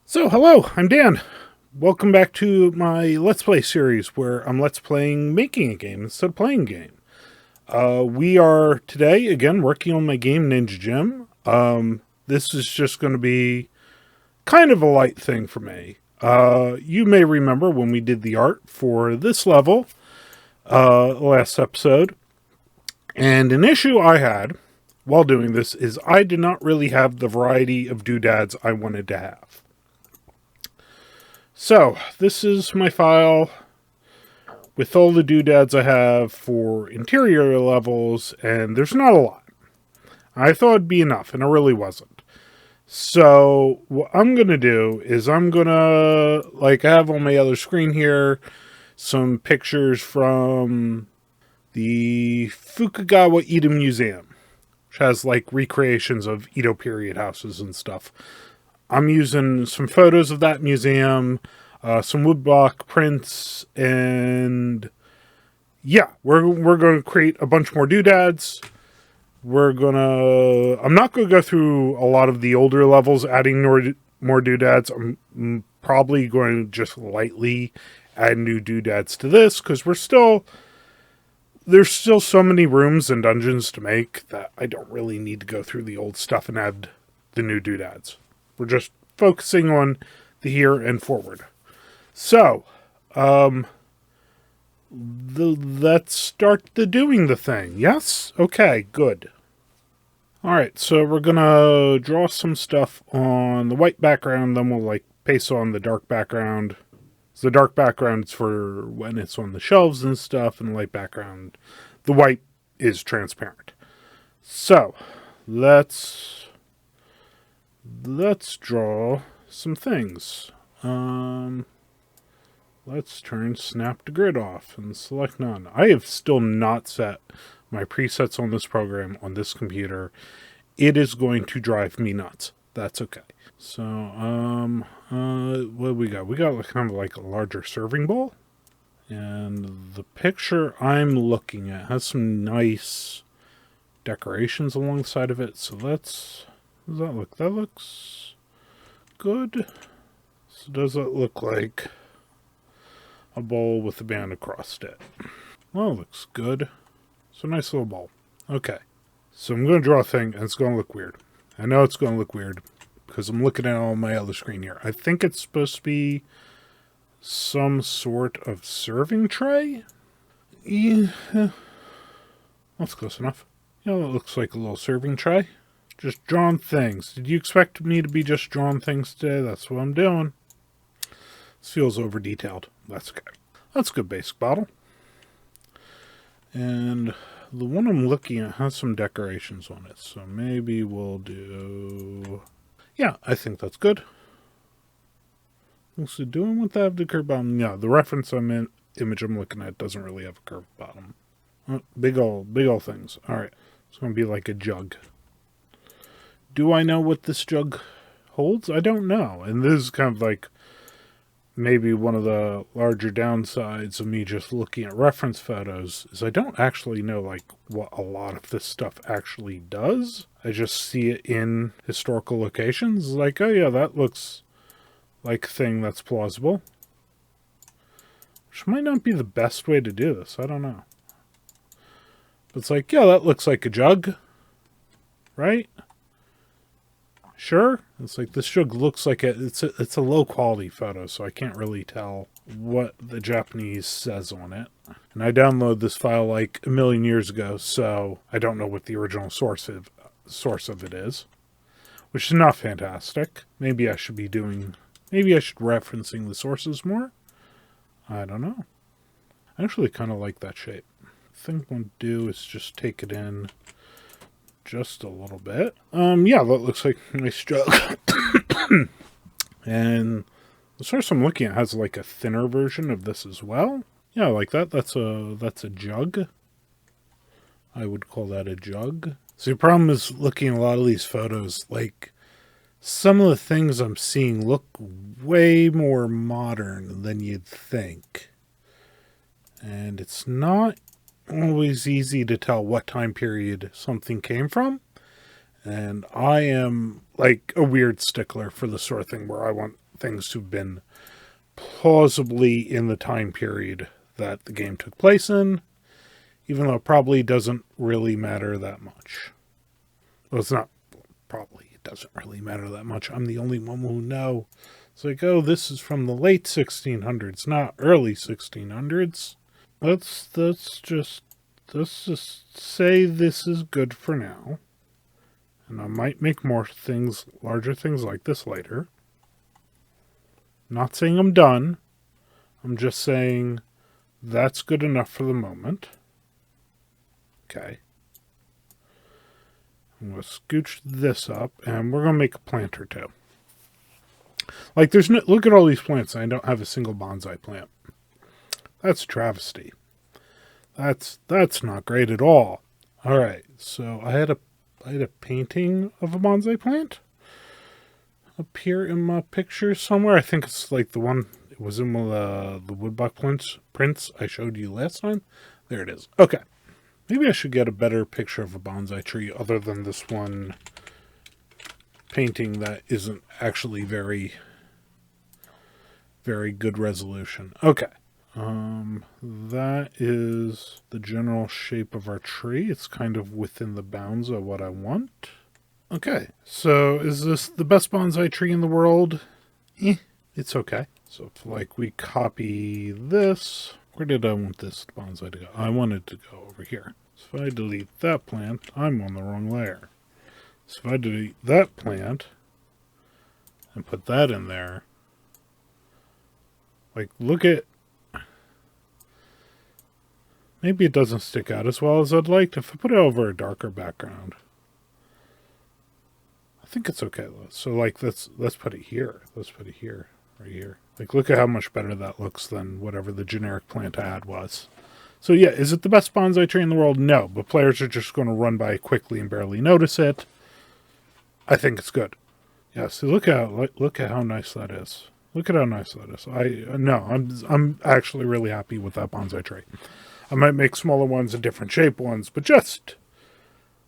So, hello, I'm Dan. Welcome back to my Let's Play series where I'm Let's Playing making a game instead of playing a game. We are today, again, working on my game Ninja Jim. This is just going to be kind of a light thing for me. You may remember when we did the art for this level last episode. And an issue I had while doing this is I did not really have the variety of doodads I wanted to have. So, this is my file with all the doodads I have for interior levels, and there's not a lot. I thought it'd be enough, and it really wasn't. So, what I'm going to do is I'm going to, I have on my other screen here, some pictures from the Fukagawa Edo Museum, which has, recreations of Edo period houses and stuff. I'm using some photos of that museum, some woodblock prints, and yeah, we're going to create a bunch more doodads. I'm not going to go through a lot of the older levels adding more doodads. I'm probably going to just lightly add new doodads to this because there's still so many rooms and dungeons to make that I don't really need to go through the old stuff and add the new doodads. We're just focusing on the here and forward. So, let's start doing the thing. Yes? Okay, good. Alright, so we're gonna draw some stuff on the white background, then we'll paste on the dark background. So the dark background is for when it's on the shelves and stuff, and the light background, the white is transparent. So, let's draw some things. Let's turn snap to grid off and select none. I have still not set my presets on this program on this computer. It is going to drive me nuts. That's okay. So, what do we got? We got kind of like a larger serving bowl. And the picture I'm looking at has some nice decorations alongside of it. So let's... Does that look? That looks good. So does that look like a bowl with a band across it? Well, it looks good. It's a nice little bowl. Okay. So I'm going to draw a thing, and it's going to look weird. I know it's going to look weird because I'm looking at it on my other screen here. I think it's supposed to be some sort of serving tray. Yeah. That's close enough. Yeah, that looks like a little serving tray. Just drawing things. Did you expect me to be just drawing things today? That's what I'm doing. This feels over detailed. That's okay. That's a good basic bottle. And the one I'm looking at has some decorations on it. So maybe we'll do... Yeah, I think that's good. So do I want to have the curved bottom? Yeah, the reference image I'm looking at doesn't really have a curved bottom. Oh, big old things. Alright. It's going to be like a jug. Do I know what this jug holds? I don't know. And this is kind of like maybe one of the larger downsides of me just looking at reference photos is I don't actually know what a lot of this stuff actually does. I just see it in historical locations. Like, oh yeah, that looks like a thing that's plausible. Which might not be the best way to do this. I don't know. But it's like, yeah, that looks like a jug. Right? Sure. It's like this jug looks like it's a low quality photo, so I can't really tell what the Japanese says on it. And I downloaded this file like a million years ago, so I don't know what the original source of it is, which is not fantastic. Maybe I should referencing the sources more. I don't know. I actually kind of like that shape. I think what I'll do is just take it in just a little bit. Yeah, that looks like a nice jug. And the source I'm looking at has like a thinner version of this as well. Yeah, like that. That's a jug. I would call that a jug. So the problem is looking at a lot of these photos, like some of the things I'm seeing look way more modern than you'd think. And it's not always easy to tell what time period something came from. And I am like a weird stickler for the sort of thing where I want things to have been plausibly in the time period that the game took place in, even though it probably doesn't really matter that much. Well, it's not probably. It doesn't really matter that much. I'm the only one who know. It's like, oh, this is from the late 1600s, not early 1600s. Let's just say this is good for now. And I might make more things, larger things like this later. Not saying I'm done. I'm just saying that's good enough for the moment. Okay. I'm going to scooch this up, and we're going to make a plant or two. Like, there's no... Look at all these plants. I don't have a single bonsai plant. That's a travesty. That's not great at all. All right, so I had a painting of a bonsai plant up here in my picture somewhere. I think it's like the one... It was in the woodblock prints I showed you last time. There it is. Okay. Maybe I should get a better picture of a bonsai tree other than this one painting that isn't actually very, very good resolution. Okay. That is the general shape of our tree. It's kind of within the bounds of what I want. Okay. So is this the best bonsai tree in the world? It's okay. So if like we copy this, where did I want this bonsai to go? I want it to go over here. So if I delete that plant, I'm on the wrong layer. So if I delete that plant and put that in there, like look at, maybe it doesn't stick out as well as I'd like. If I put it over a darker background, I think it's okay though. So like let's put it here. Let's put it here, right here. Like, look at how much better that looks than whatever the generic plant I had was. So, yeah, is it the best bonsai tree in the world? No, but players are just going to run by quickly and barely notice it. I think it's good. Yeah, see, look at how nice that is. Look at how nice that is. I'm actually really happy with that bonsai tree. I might make smaller ones and different shape ones, but just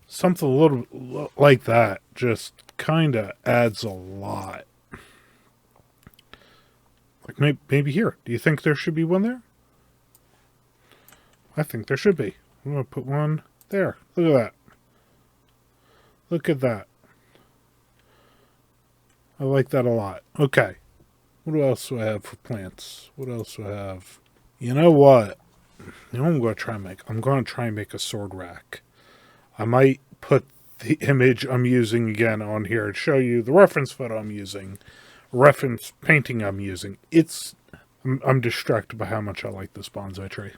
something a little like that just kind of adds a lot. Like maybe here. Do you think there should be one there? I think there should be. I'm going to put one there. Look at that. Look at that. I like that a lot. Okay. What else do I have for plants? What else do I have? You know what? You know what I'm going to try and make? I'm going to try and make a sword rack. I might put the image I'm using again on here to show you the reference photo I'm using. Reference painting I'm using. I'm distracted by how much I like this bonsai tree.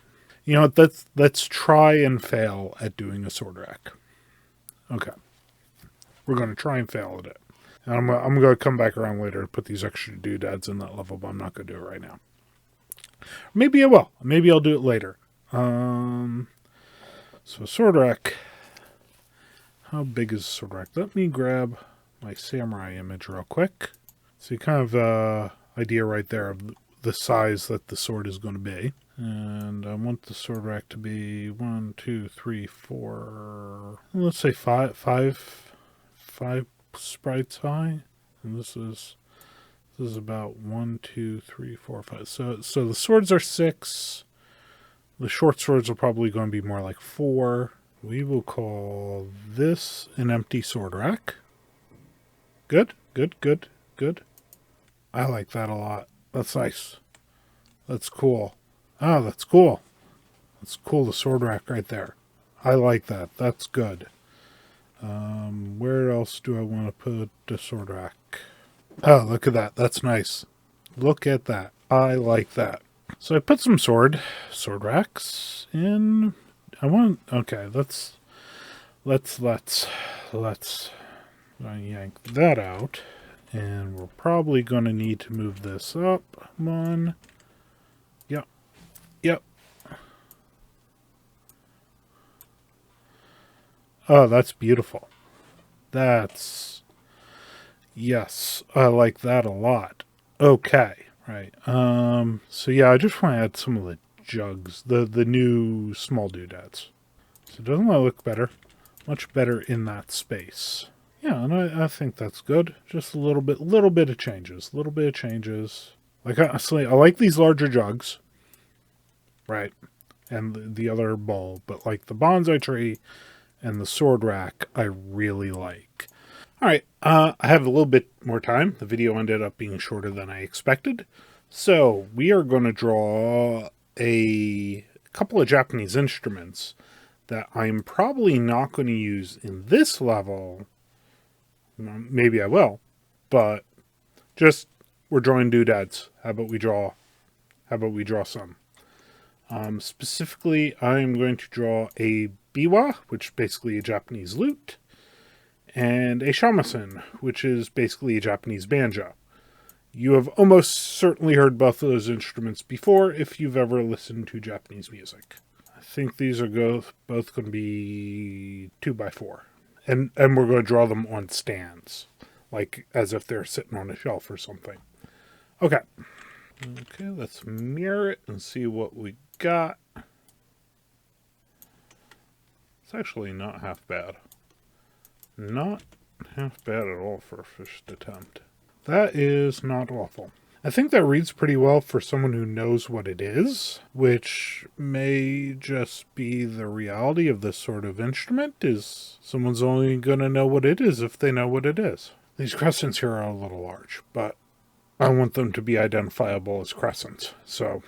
You know what? Let's try and fail at doing a sword rack. Okay. We're going to try and fail at it. And I'm going to come back around later to put these extra doodads in that level, but I'm not going to do it right now. Maybe I will. Maybe I'll do it later. So sword rack. How big is a sword rack? Let me grab my samurai image real quick. So you kind of idea right there of the size that the sword is going to be. And I want the sword rack to be 1, 2, 3, 4. Let's say five sprites high. And this is about 1, 2, 3, 4, 5. So the swords are 6. The short swords are probably going to be more like 4. We will call this an empty sword rack. Good. I like that a lot. That's nice. That's cool. Oh, that's cool. That's cool, the sword rack right there. I like that. That's good. Where else do I want to put the sword rack? Oh, look at that. That's nice. Look at that. I like that. So I put some sword racks in. Okay, let's yank that out. And we're probably going to need to move this up. Come on. Yep. Oh, that's beautiful. Yes, I like that a lot. Okay, right. So yeah, I just want to add some of the jugs, the new small doodads. So doesn't that look better? Much better in that space. Yeah, and I think that's good. Just a little bit of changes. Like, honestly, I like these larger jugs, right? And the other bowl, but like the bonsai tree and the sword rack, I really like. All right, I have a little bit more time. The video ended up being shorter than I expected. So we are going to draw a couple of Japanese instruments that I'm probably not going to use in this level. Maybe I will, but just we're drawing doodads. How about we draw some? Specifically, I'm going to draw a biwa, which is basically a Japanese lute, and a shamisen, which is basically a Japanese banjo. You have almost certainly heard both of those instruments before if you've ever listened to Japanese music. I think these are both going to be 2x4. And we're going to draw them on stands, like as if they're sitting on a shelf or something. Okay. Okay, let's mirror it and see what we got. It's actually not half bad. Not half bad at all for a first attempt. That is not awful. I think that reads pretty well for someone who knows what it is, which may just be the reality of this sort of instrument, is someone's only going to know what it is if they know what it is. These crescents here are a little large, but I want them to be identifiable as crescents, so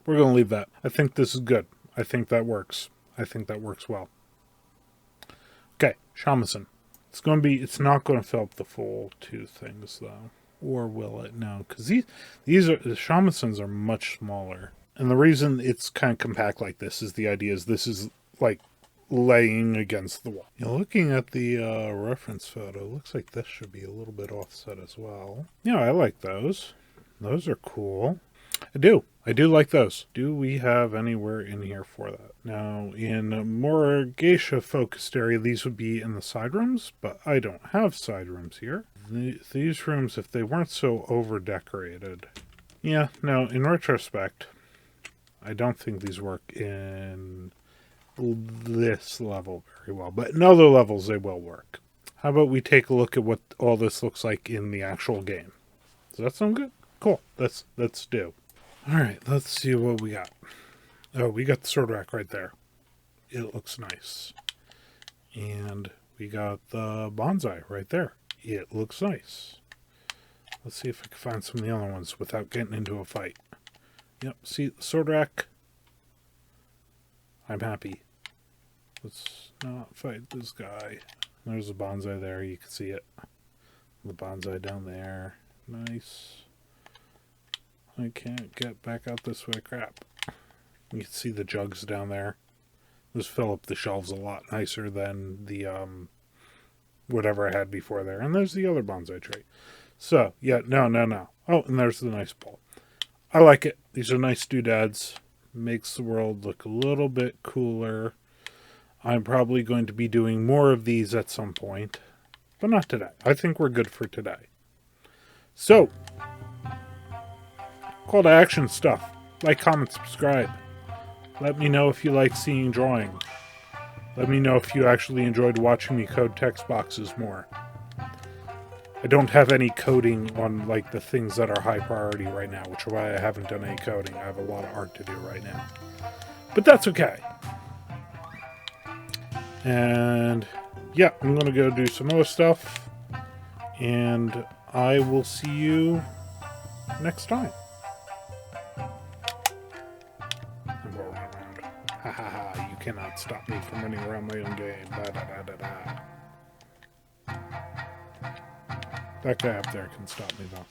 we're going to leave that. I think this is good. I think that works. I think that works well. Okay, shamisen. It's not going to fill up the full two things, though. Or will it? No, because the shamisens are much smaller. And the reason it's kind of compact like this is this is like laying against the wall. Looking at the reference photo, looks like this should be a little bit offset as well. Yeah, I like those. Those are cool. I do like those. Do we have anywhere in here for that? Now, in a more geisha-focused area, these would be in the side rooms, but I don't have side rooms here. These rooms, if they weren't so over-decorated... Yeah, no, in retrospect, I don't think these work in this level very well, but in other levels they will work. How about we take a look at what all this looks like in the actual game? Does that sound good? Cool. Let's do. All right, let's see what we got. Oh, we got the sword rack right there. It looks nice. And we got the bonsai right there. It looks nice. Let's see if I can find some of the other ones without getting into a fight. Yep, see the sword rack? I'm happy. Let's not fight this guy. There's a bonsai there, you can see it. The bonsai down there. Nice. I can't get back out this way, crap. You can see the jugs down there. Those fill up the shelves a lot nicer than the, whatever I had before there. And there's the other bonsai tree. So, yeah, no. Oh, and there's the nice bowl. I like it. These are nice doodads. Makes the world look a little bit cooler. I'm probably going to be doing more of these at some point. But not today. I think we're good for today. So, call to action stuff. Like, comment, subscribe. Let me know if you like seeing drawing. Let me know if you actually enjoyed watching me code text boxes more. I don't have any coding on like the things that are high priority right now, which is why I haven't done any coding. I have a lot of art to do right now. But that's okay. And yeah, I'm going to go do some other stuff. And I will see you next time. I'm going around. Ha ha ha, you cannot stop me from running around my own game. Da da da da da. That guy up there can stop me though.